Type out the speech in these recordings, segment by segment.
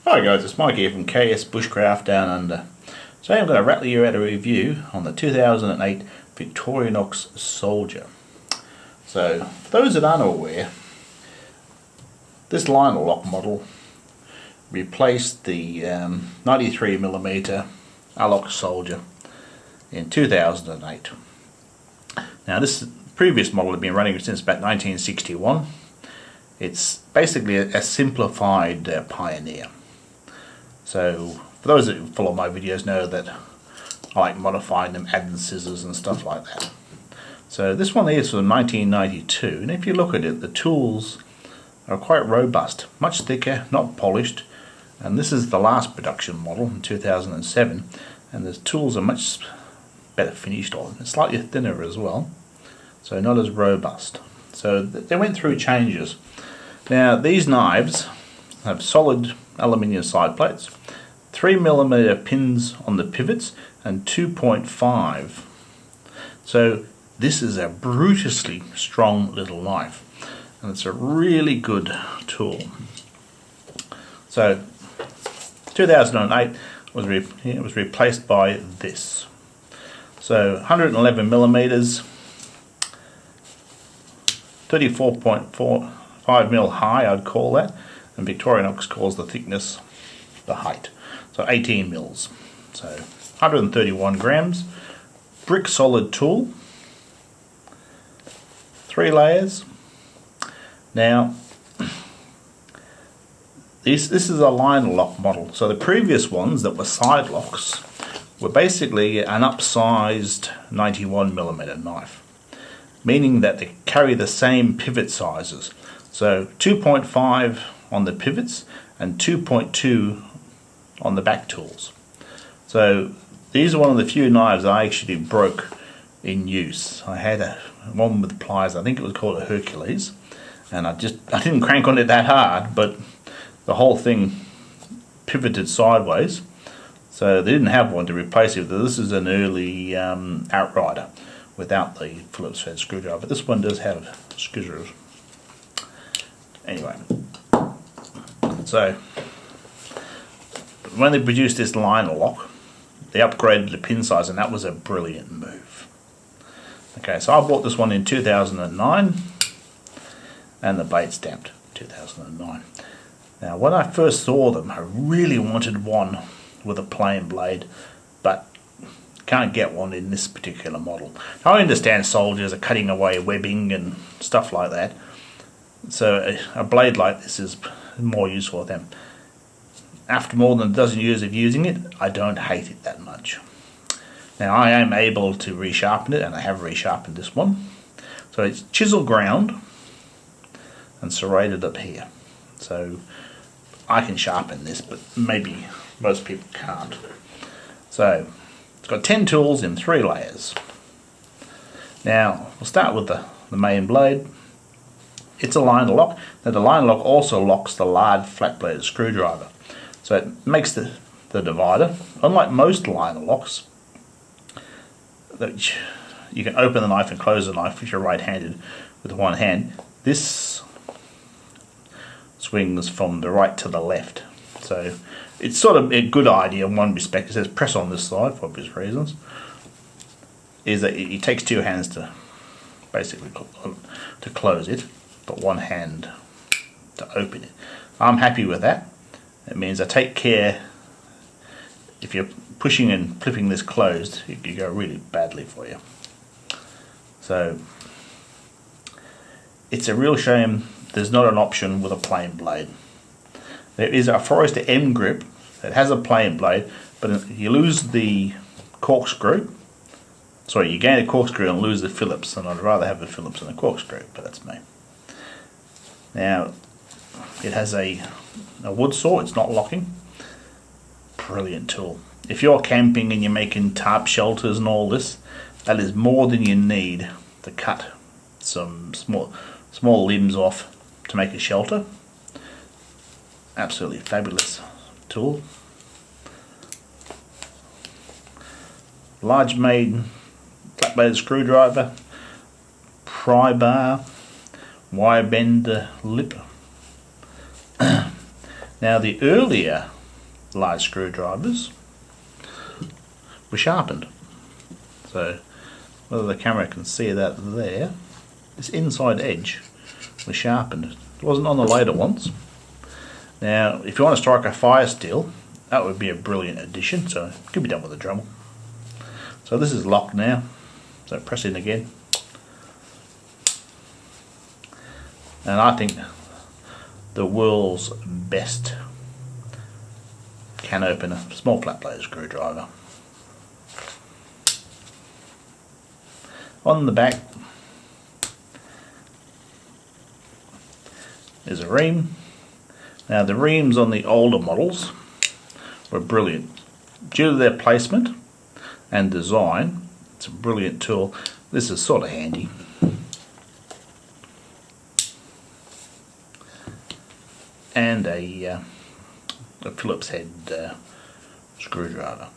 Hi guys, it's Mike here from KS Bushcraft Down Under. Today I'm going to rattle you out a review on the 2008 Victorinox Soldier. So, for those that aren't aware, this liner lock model replaced the 93mm Allox Soldier in 2008. Now this previous model had been running since about 1961. It's basically a simplified Pioneer. So for those that follow my videos know that I like modifying them, adding scissors and stuff like that. So this one is from 1992, and if you look at it, the tools are quite robust, much thicker, not polished, and this is the last production model in 2007, and the tools are much better finished on it. It's slightly thinner as well, so not as robust. So they went through changes. Now these knives have solid aluminium side plates, 3mm pins on the pivots, and 2.5. So this is a brutally strong little knife, and it's a really good tool. So 2008 it was replaced by this. So 111mm, 34.45mm high, I'd call that, and Victorinox calls the thickness the height. So 18 mils. So 131 grams. Brick solid tool. 3 layers. Now this is a liner lock model. So the previous ones that were side locks were basically an upsized 91mm knife, meaning that they carry the same pivot sizes. So 2.5 on the pivots and 2.2 on the back tools. So these are one of the few knives I actually broke in use. I had one with pliers, I think it was called a Hercules, and I didn't crank on it that hard, but the whole thing pivoted sideways, so they didn't have one to replace it. This is an early Outrider without the Phillips head screwdriver. This one does have scissors. Anyway, so when they produced this liner lock, they upgraded the pin size, and that was a brilliant move. Okay, so I bought this one in 2009, and the blade stamped 2009. Now, when I first saw them, I really wanted one with a plain blade, but can't get one in this particular model. Now, I understand soldiers are cutting away webbing and stuff like that, so a blade like this is more useful for them. After more than a dozen years of using it, I don't hate it that much. Now I am able to resharpen it, and I have resharpened this one. So it's chisel ground and serrated up here. So I can sharpen this, but maybe most people can't. So it's got 10 tools in 3 layers. Now we'll start with the main blade. It's a liner lock. Now the liner lock also locks the large flat-bladed screwdriver. So it makes the divider. Unlike most liner locks, that you can open the knife and close the knife if you're right-handed with one hand, this swings from the right to the left. So it's sort of a good idea in one respect. It says press on this side for obvious reasons. Is that it takes 2 hands to basically to close it, but 1 hand to open it. I'm happy with that. It means I take care. If you're pushing and flipping this closed, it could go really badly for you. So it's a real shame there's not an option with a plain blade. There is a Forester M grip that has a plain blade, but you lose the corkscrew. Sorry, you gain a corkscrew and lose the Phillips, and I'd rather have the Phillips than a corkscrew, but that's me. Now it has a wood saw. It's not locking. Brilliant tool. If you're camping and you're making tarp shelters and all this, that is more than you need to cut some small limbs off to make a shelter. Absolutely fabulous tool. Large made flat-bladed screwdriver, pry bar, wire bender lip. Now the earlier large screwdrivers were sharpened. So whether the camera can see that there, this inside edge was sharpened. It wasn't on the later ones. Now, if you want to strike a fire steel, that would be a brilliant addition, so it can be done with a Dremel. So this is locked now, so press in again. And I think the world's best can opener, small flat blade screwdriver. On the back is a ream. Now the reams on the older models were brilliant. Due to their placement and design, it's a brilliant tool. This is sort of handy. And a Phillips head screwdriver.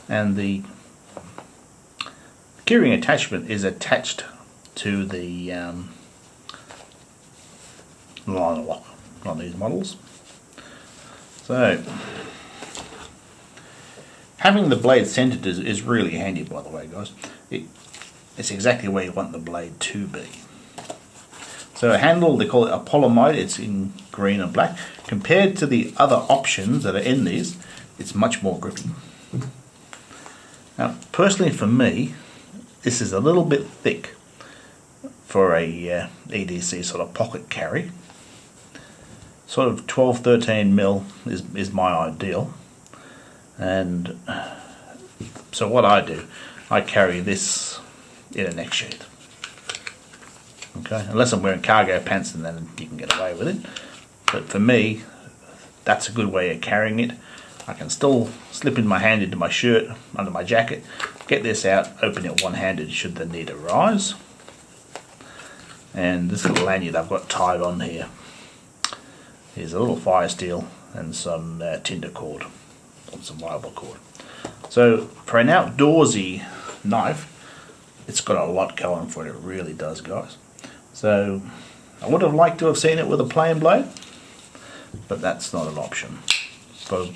And the gearing attachment is attached to the liner lock on these models. So having the blade centered is really handy, by the way, guys. It's exactly where you want the blade to be. So a handle, they call it a polyamide, it's in green and black. Compared to the other options that are in these, it's much more grippy. Now, personally for me, this is a little bit thick for a EDC sort of pocket carry. Sort of 12-13mm is my ideal. And so what I do, I carry this in a neck sheath. Okay, unless I'm wearing cargo pants, and then you can get away with it. But for me, that's a good way of carrying it. I can still slip in my hand into my shirt, under my jacket, get this out, open it one-handed should the need arise. And this little lanyard I've got tied on here is a little fire steel and some tinder cord, or some wire cord. So for an outdoorsy knife, it's got a lot going for it, it really does, guys. So I would have liked to have seen it with a plain blade, but that's not an option. For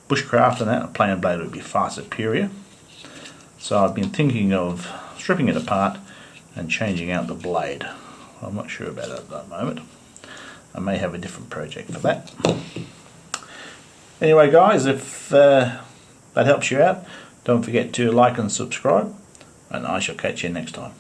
bushcraft and that, a plain blade would be far superior. So I've been thinking of stripping it apart and changing out the blade. I'm not sure about it at the moment. I may have a different project for that. Anyway guys, if that helps you out, don't forget to like and subscribe, and I shall catch you next time.